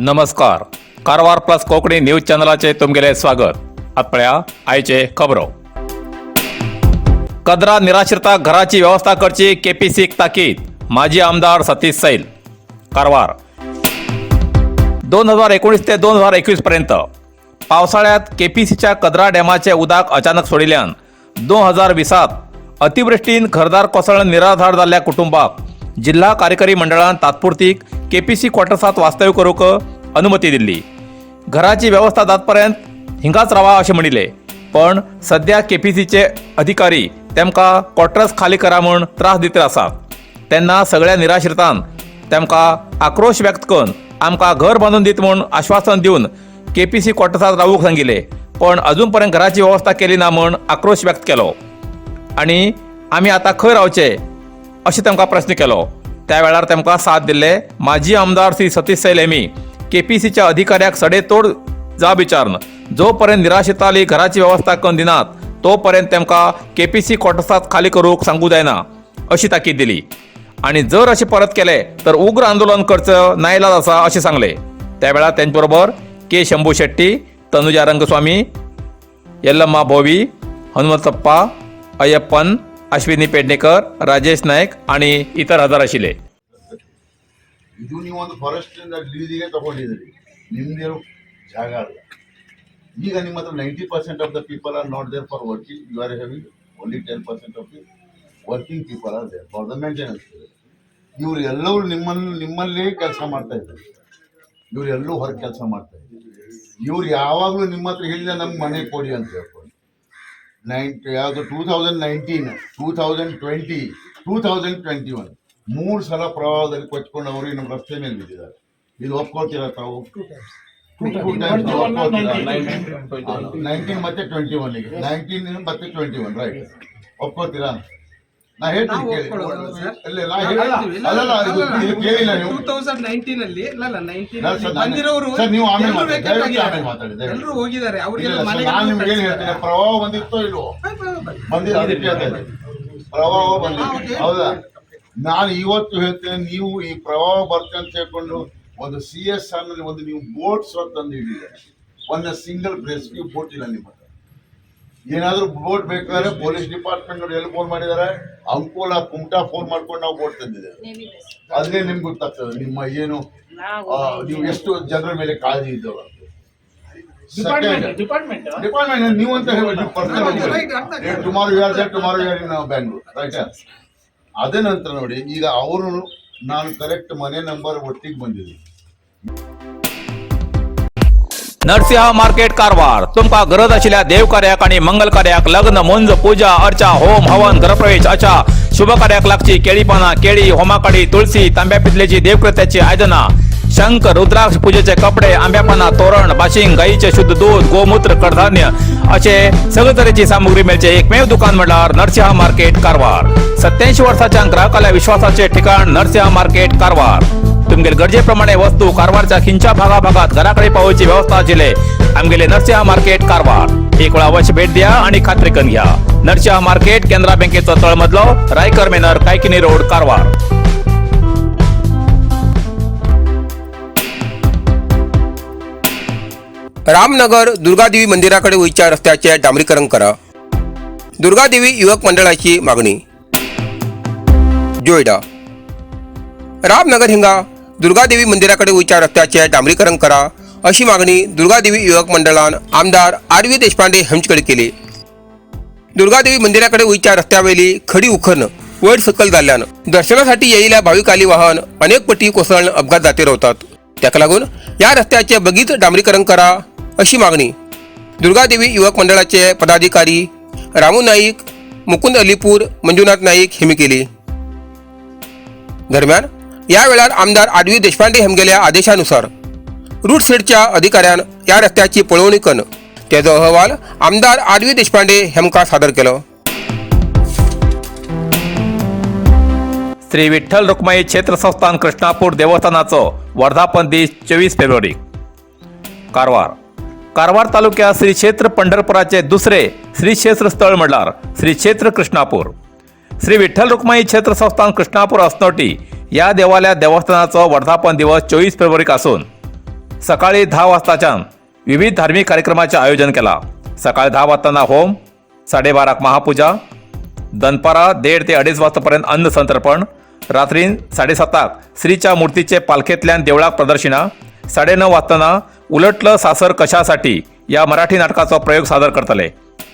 नमस्कार. Karwar plus Konkani news चॅनलाचे तुमगेले स्वागत. आपल्या आयचे खबरो. कदरा निराश्रिता घराची व्यवस्था करची केपीसी ताकीद. माजी आमदार सतीश सैल. कारवार. 2019 ते 2021 पर्यंत पावसाळ्यात केपीसीच्या कदरा डॅमाचे उदक अचानक सोडिल्ल्यान 2020 अतिवृष्टीन घरदार कोसळून निराधार जाल्ल्या कुटुंबाक जिल्हा कार्यकारी मंडळान तात्पुरती केपीसी क्वार्टर्सात वास्तव्य करूक अनुमती दिल्ली. घराची व्यवस्था जातपर्यंत हिंगाच रावा अशें म्हणिल्ले, पण सध्या केपीसीचे अधिकारी तेमकां क्वार्टर्स खाली करा म्हूण त्रास दित आसात. तेन्ना सगळ्या निराश्रितांन तेमकां आक्रोश व्यक्त करून आमकां घर बांदून दित म्हूण आश्वासन दिवन केपीसी क्वार्टर्सात रावूंक सांगिल्ले, पण अजून पर्यंत घराची व्यवस्था केली ना म्हूण आक्रोश व्यक्त केलो. आनी आमी आतां खंय रावचे अशें तेमकां प्रश्न केलो. त्या वेळार तेमकां साथ दिल्ले माजी आमदार श्री सतीश सैल हेमी केपीसीच्या अधिकाऱ्याक सडेतोड जाब विचारन जो पर्यंत निराश्रिताली घराची व्यवस्था करून दिनात तो पर्यंत तेमकां केपीसी क्वार्टर्सात खाली करूंक सांगूं जायना अशी ताकीद दिली. आनी जर अशें परत केले तर उग्र आंदोलन करचो नाइलाज आसा अशें सांगले. त्या वेळार तेंचे बरोबर के शंभू शेट्टी, तनुजा रंगस्वामी, येल्लम्मा भोवी, हनुमंतप्पा, अय्यप्पन, अश्विनी पेडणेकर, राजेश नायक आणि इतर हजर आशिल्ले. ಇದು ನೀವು ಒಂದು ಫಾರೆಸ್ಟ್ ಲೀಸಿಗೆ ತಗೊಂಡಿದ್ದೀರಿ, ನಿಮ್ದೇ ಜಾಗ ಅಲ್ಲ. ಈಗ ನಿಮ್ಮ ಹತ್ರ 90% of the people are not there for working. You are having only 10% of the working people are there for the maintenance. ಇವ್ರು ಎಲ್ಲರೂ ನಿಮ್ಮಲ್ಲೇ ಕೆಲಸ ಮಾಡ್ತಾ ಇದ್ದಾರೆ. ಇವ್ರು ಎಲ್ಲೂ ಹೊರಗೆ ಕೆಲಸ ಮಾಡ್ತಾ ಇದ್ದಾರೆ. ಇವ್ರು ಯಾವಾಗಲೂ ನಿಮ್ಮ ಹತ್ರ ಹೇಳಿದ ನಮ್ಗೆ ಮನೆ ಕೊಡಿ ಅಂತ ಹೇಳ್ಕೊಂಡು ಯಾವುದು 2019, 2020, 2021 ಮೂರು ಸಲ ಪ್ರವಾಹದಲ್ಲಿ ಕೊಚ್ಕೊಂಡು ಅವರು ನಮ್ಮ ರಸ್ತೆ ಮೇಲೆ ಬಿದ್ದಿದ್ದಾರೆ. ಇದು ಒಪ್ಕೊಳ್ತೀರಾ ತಾವು? 19 ಮತ್ತೆ 21ಗೆ 19 ಮತ್ತೆ 21 ರೈಟ್ ಒಪ್ಕೊಳ್ತೀರಾ? ನಾ ಹೇಳ್ತೀನಿ ಕೇಳಿ. ಕೇಳಿಲ್ಲ ನೀವು 2019 ಅಲ್ಲಿ ಸರ್, ನೀವು ಆಮೇಲೆ ಮಾತಾಡಿ. ಎಲ್ಲರೂ ಹೋಗಿದ್ದಾರೆ. ನಾನು ನಿಮ್ಗೆ ಏನು ಹೇಳ್ತೀನಿ, ಪ್ರವಾಹ ಬಂದಿತ್ತೋ ಇಲ್ವೋ? ಬಂದಿಲ್ಲ. ಪ್ರವಾಹ ಬಂದಿತ್ತು, ಹೌದಾ? ನಾನು ಇವತ್ತು ಹೇಳ್ತೇನೆ, ನೀವು ಈ ಪ್ರವಾಹ ಬರ್ತದೆ ಅಂತ ಹೇಳ್ಕೊಂಡು ಒಂದು CSR ನಲ್ಲಿ ಒಂದು ನೀವು ಬೋಟ್ಸ್ ತಂದು ಹಿಡಿದಿದ್ದಾರೆ. ಒಂದು ಸಿಂಗಲ್ ರೆಸ್ಕ್ಯೂ ಬೋಟ್ ಇಲ್ಲ ನಿಮ್ಮ ಹತ್ರ. ಏನಾದ್ರೂ ಬೋಟ್ ಬೇಕಾದ್ರೆ ಪೊಲೀಸ್ ಡಿಪಾರ್ಟ್ಮೆಂಟ್ ಅವರು ಎಲ್ಲಿ ಫೋನ್ ಮಾಡಿದ್ದಾರೆ, ಅಂಕೋಲ ಕುಮಟಾ ಫೋನ್ ಮಾಡ್ಕೊಂಡು ನಾವು ಬೋಟ್ ತಂದಿದ್ದೇವೆ. ಅದೇ ನಿಮ್ಗೆ ಗೊತ್ತಾಗ್ತದೆ ನಿಮ್ಮ ಏನು ನೀವು ಎಷ್ಟು ಜನರ ಮೇಲೆ ಕಾಳಜಿ ಇದ್ದವ. ಡಿಪಾರ್ಟ್ಮೆಂಟ್ ನೀವು ಅಂತ ಹೇಳ್ಬೇಕು. Tomorrow you are there, tomorrow you are in Bangalore, right? ಅದೇ ನಂತರ ನೋಡಿ, ಈಗ ಅವರು ನಾನು ಕರೆಕ್ಟ್ ಮನೆ ನಂಬರ್ ಒಟ್ಟಿಗೆ ಬಂದಿದ್ದೀನಿ. नरसिंहा मार्केट कारवार. तुमका गरज आशिल्ल्या देव कार्याक आणि मंगल कार्याक, लग्न, मुंज, पूजा, अर्चा, होम, हवन, घरप्रवेश अशा शुभ कार्याक लागची केळी पाना, केळी, होमाकडी, तुळशी, तांब्या पितलेची देवकृत्याची आयदना, शंख, रुद्राक्ष पूजेचे कपडे, आंब्या पाना, तोरण, बाशिंग, गाईचे शुद्ध दूध, गोमूत्र, कडधान्य असे सगळे तरेची सामुग्री मेळचे एकमेव दुकान म्हणल्यार नरसिंहा मार्केट कारवार. 87 वर्षाच्या ग्राहकाला विश्वासाचे ठिकाण नरसिंहा मार्केट कारवार. तुमगेल गरजेप्रमाणे वस्तू कारवारच्या खिंच्या भागात घराकडे पावोवची व्यवस्था आशिल्ले आमगेले नरसिंहा मार्केट कारवार. एक वेळा अवश्य भेट द्या आणि खात्री करून घ्या. नरसिंहा मार्केट, केंद्रा बँकेचो तळमजलो, रायकर मेनर, कायकिनी रोड, कारवार. रामनगर दुर्गादेवी मंदिराकडे वयच्या रस्त्याचे डांबरीकरण करा. दुर्गादेवी युवक मंडळाची मागणी. जोयडा. रामनगर हिंगा दुर्गादेवी मंदिराकडे वयच्या रस्त्याचे डांबरीकरण करा अशी मागणी दुर्गादेवी युवक मंडळान आमदार RV देशपांडे हांचे कडेन केली. दुर्गादेवी मंदिराकडे वयच्या रस्त्यावेली खडी उखरण वयर सकल जाल्ल्यान दर्शनासाठी येयल्या भाविकाली वाहन अनेक पटी कोसळून अपघात जाते रावतात. त्याका लागून या रस्त्याचे बेगीच डांबरीकरण करा अशी मागणी दुर्गादेवी युवक मंडळाचे पदाधिकारी रामू नाईक, मुकुंद अलीपूर, मंजुनाथ नाईक हेमी केली. दरम्यान या वेळार आमदार RV देशपांडे हेमगेल्या आदेशानुसार रूट सेडच्या अधिकाऱ्यान या रस्त्याची पळवणी करून त्याचो अहवाल आमदार RV देशपांडे हेमकां सादर केलो. श्री विठ्ठल रुक्माई क्षेत्र संस्थान कृष्णापूर देवस्थानाचो वर्धापन दीस 24 फेब्रुवारी. कारवार. कारवार तालुक्यात श्री क्षेत्र पंढरपुराचे दुसरे श्री क्षेत्र स्थळ म्हणल्यार श्री क्षेत्र कृष्णापूर. श्री विठ्ठल रुक्माई क्षेत्र संस्थान कृष्णापूर असनोटी या देवालयात देवस्थानाचो वर्धापन दिवस 24 फेब्रुवारीक आसून सकाळी 10 वाजताच्यान विविध धार्मिक कार्यक्रमाचे आयोजन केला. सकाळी 10 वाजताना होम, 12:30 महापूजा, दनपारा 1:30 ते 2:30 वाजतापर्यंत अन्न संतर्पण, रात्री 7:30 श्रीच्या मूर्तीचे पालखेतल्यान देवळाक प्रदर्शना, 9:30 वाजताना उलटलं सासर कशासाठी या मराठी नाटकाचो प्रयोग सादर करतले.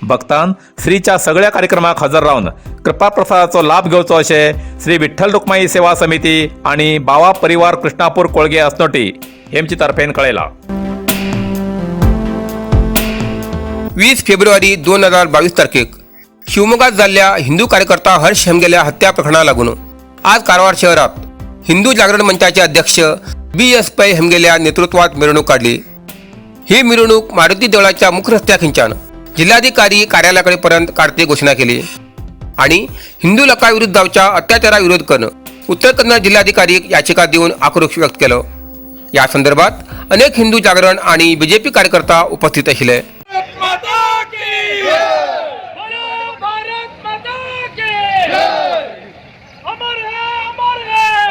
भक्तान श्रीच्या सगळ्या कार्यक्रमाक हजर रावन कृपा प्रसादाचो लाभ घेवचो अशें श्री विठ्ठल रुक्माई सेवा समिती आणि बावा परिवार कृष्णापूर कोळगे असनोटी हेमची तर्फेन कळयला. 20 फेब्रुवारी 2022 तारखेक शिवमोगात जाल्ल्या हिंदू कार्यकर्ता हर्ष हेमगेल्या हत्या प्रकरणा लागून आज कारवार शहरात हिंदू जागरण मंचाचे अध्यक्ष BS पै हेमगेल्या नेतृत्वात मिरवणूक काढली. ही मिरवणूक मारुती देवळाच्या मुख्य रस्त्याखिंच्यान जिल्हाधिकारी कार्यालयाकडे पर्यंत काढते घोषणा केली आणि हिंदू लोकांविरुद्ध जावच्या अत्याचाराविरोध करून उत्तर कन्नड जिल्हाधिकारी याचिका देऊन आक्रोश व्यक्त केलो. या संदर्भात अनेक हिंदू जागरण आणि BJP कार्यकर्ता उपस्थित आशिल्ले. माता की बोलो भारत माता की अमर है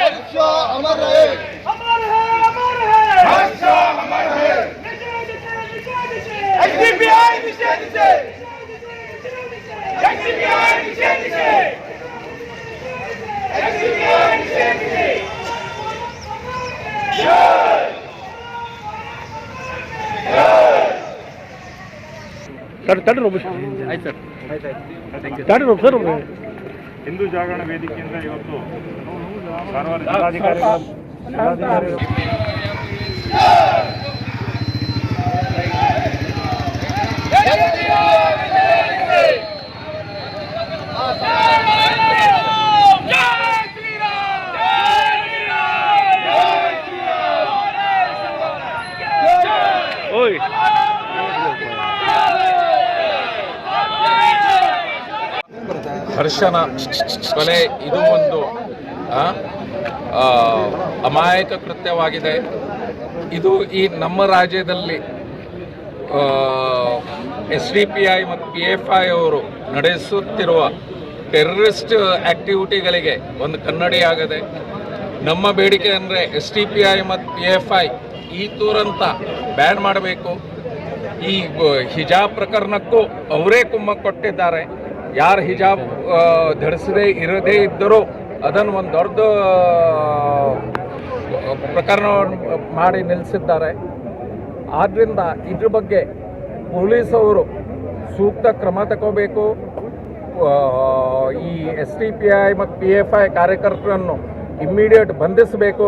हर्षा अमर है अमर है हर्षा अमर है XDPI निषेध ಹಿಂದೂ ಜಾಗರಣ ವೇದಿಕೆಯಿಂದ ಇವತ್ತು ಕಾರವಾರ ಜಿಲ್ಲಾಧಿಕಾರಿಗಳು ಹರ್ಷನ ಕೊಲೆ ಇದು ಒಂದು ಅಮಾಯಕ ಕೃತ್ಯವಾಗಿದೆ. ಇದು ಈ ನಮ್ಮ ರಾಜ್ಯದಲ್ಲಿ SDPI ಮತ್ತು PFI ಅವರು ನಡೆಸುತ್ತಿರುವ ಟೆರರಿಸ್ಟ್ ಆಕ್ಟಿವಿಟಿಗಳಿಗೆ ಒಂದು ಕನ್ನಡಿಯಾಗದೆ. ನಮ್ಮ ಬೇಡಿಕೆ ಅಂದರೆ SDPI ಮತ್ತು PFI ಈ ತುರಂತ ಬ್ಯಾನ್ ಮಾಡಬೇಕು. ಈ ಹಿಜಾಬ್ ಪ್ರಕರಣಕ್ಕೂ ಅವರೇ ಕುಮ್ಮಕ್ಕು ಕೊಟ್ಟಿದ್ದಾರೆ. ಯಾರು ಹಿಜಾಬ್ ಧರಿಸದೇ ಇರದೇ ಇದ್ದರೂ ಅದನ್ನು ಒಂದು ದೊಡ್ಡ ಪ್ರಕರಣವನ್ನು ಮಾಡಿ ನಿಲ್ಲಿಸಿದ್ದಾರೆ. ಆದ್ದರಿಂದ ಇದ್ರ ಬಗ್ಗೆ ಪೊಲೀಸವರು ಸೂಕ್ತ ಕ್ರಮ ತಗೋಬೇಕು. ಈ SDPI ಮತ್ತು PFI कार्यकर्त्यांना इमिडिएट बंदिसಬೇಕು.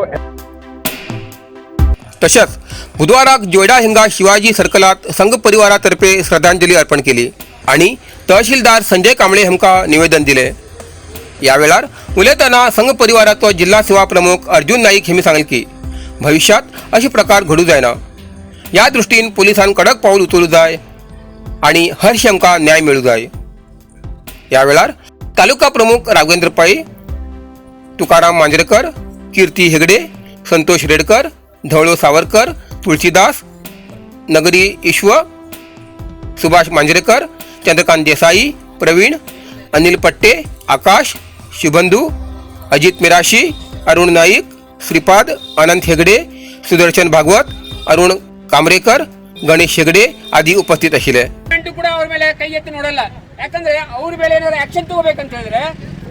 तसेच बुधवाराक जोयडा हिंगा शिवाजी सर्कलात संघ परिवारातर्फे श्रद्धांजली अर्पण केली आणि तहसीलदार संजय कांबळे हेमका निवेदन दिले. यावेळार उलयतना संघ परिवाराचो जिल्हा सेवा प्रमुख अर्जुन नाईक हेमी सांगले की भविष्यात असे प्रकार घडू जायना. या दृष्टीन पोलिसांनी कडक पाऊल उचलू जाय आणि हर्ष हेमका न्याय मिळू जाय. यावेळार तालुका प्रमुख राघवेंद्र पै, तुकाराम मांजरेकर, कीर्ती हेगडे, संतोष रेडकर, धवळो सावरकर, तुळशीदास, नगरी ईश्व, सुभाष मांजरेकर, चंद्रकांत देसाई, प्रवीण, अनिल पट्टे, आकाश, शुभंदू, अजित मिराशी, अरुण नाईक, श्रीपाद, अनंत हेगडे, सुदर्शन भागवत, अरुण कामरेकर, गणेश हेगडे आदी उपस्थित आशिले. ಕೂಡ ಅವ್ರ ಮೇಲೆ ಕೈ ಎತ್ತಿ ನೋಡಲ್ಲ. ಯಾಕಂದ್ರೆ ಅವ್ರ ಮೇಲೆ ಏನಾದ್ರು ಆಕ್ಷನ್ ತಗೋಬೇಕಂತ ಹೇಳಿದ್ರೆ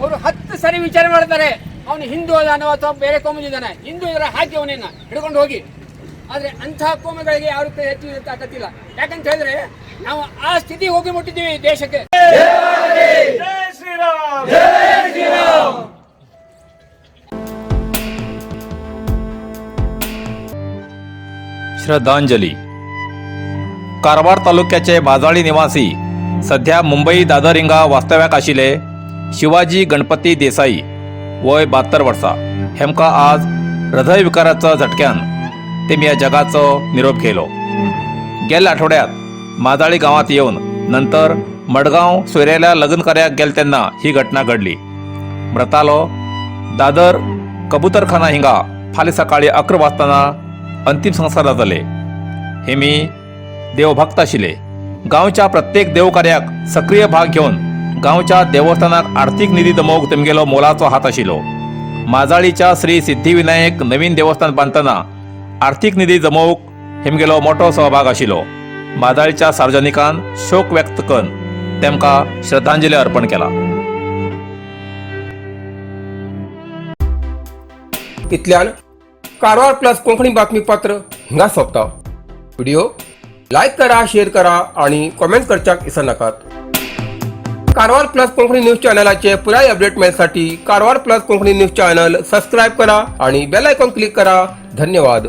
ಅವರು 10 ಸರಿ ವಿಚಾರ ಮಾಡ್ತಾರೆ. ಅವನು ಹಿಂದೂ ಅದಾನೋ ಅಥವಾ ಬೇರೆ ಕೋಮಿದ್ದಾನೆ, ಹಿಂದೂ ಇದ್ರೆ ಹಾಕಿ ಅವನನ್ನ ಹಿಡ್ಕೊಂಡು ಹೋಗಿ. ಆದ್ರೆ ಅಂತಹ ಕೋಮಗಳಿಗೆ ಯಾರು ಹೆಚ್ಚು ತಾಕತ್ತಿಲ್ಲ. ಯಾಕಂತ ಹೇಳಿದ್ರೆ ನಾವು ಆ ಸ್ಥಿತಿಗೆ ಹೋಗಿ ಮುಟ್ಟಿದ್ದೀವಿ ದೇಶಕ್ಕೆ. जय श्री राम जय श्री राम. श्रद्धांजली. कारवार तालुक्याचे बाजाळी निवासी सध्या मुंबई दादर हिंगा वास्तव्याक आशिल्ले शिवाजी गणपती देसाई वय 72 वर्सां हेमका आज हृदयविकाराच्या झटक्यान तेमी या जगाचो निरोप केलो. गेल्या आठवड्यात माजाळी गावात येवन नंतर मडगांव सोयऱ्याल्या लग्न कार्याक गेले तेन्ना ही घटना घडली. मृतालो दादर कबूतरखाना हिंगा फाल्यां सकाळी 11 वाजताना अंतिम संस्कार जातले. हेमी देवभक्त आशिल्ले. गांवच्या प्रत्येक देवकार्याक सक्रिय भाग घेवन गांवच्या देवस्थानाक आर्थीक निधी जमोवंक तेमगेलो मोलाचो हात आशिल्लो. माजाळीच्या श्री सिद्धिविनायक नवीन देवस्थान बांदतना आर्थीक निधी जमोवंक हेमगेलो मोठो सहभाग आशिल्लो. मादाळच्या सार्वजनिकान शोक व्यक्त करून तेमकां श्रद्धांजली अर्पण केला. इतल्यान कारवार प्लस कोंकणी बातमीपत्र हिंगा सोंपता. व्हिडिओ लाईक करा, शेअर करा आणि कॉमेंट करच्याक विसरू नकात. कारवार प्लस कोंकणी न्यूज चॅनलाचे पुराय अपडेट मेळसाठी Karwar plus Konkani news channel subscribe करा आणि बेल आयकॉन क्लिक करा. धन्यवाद.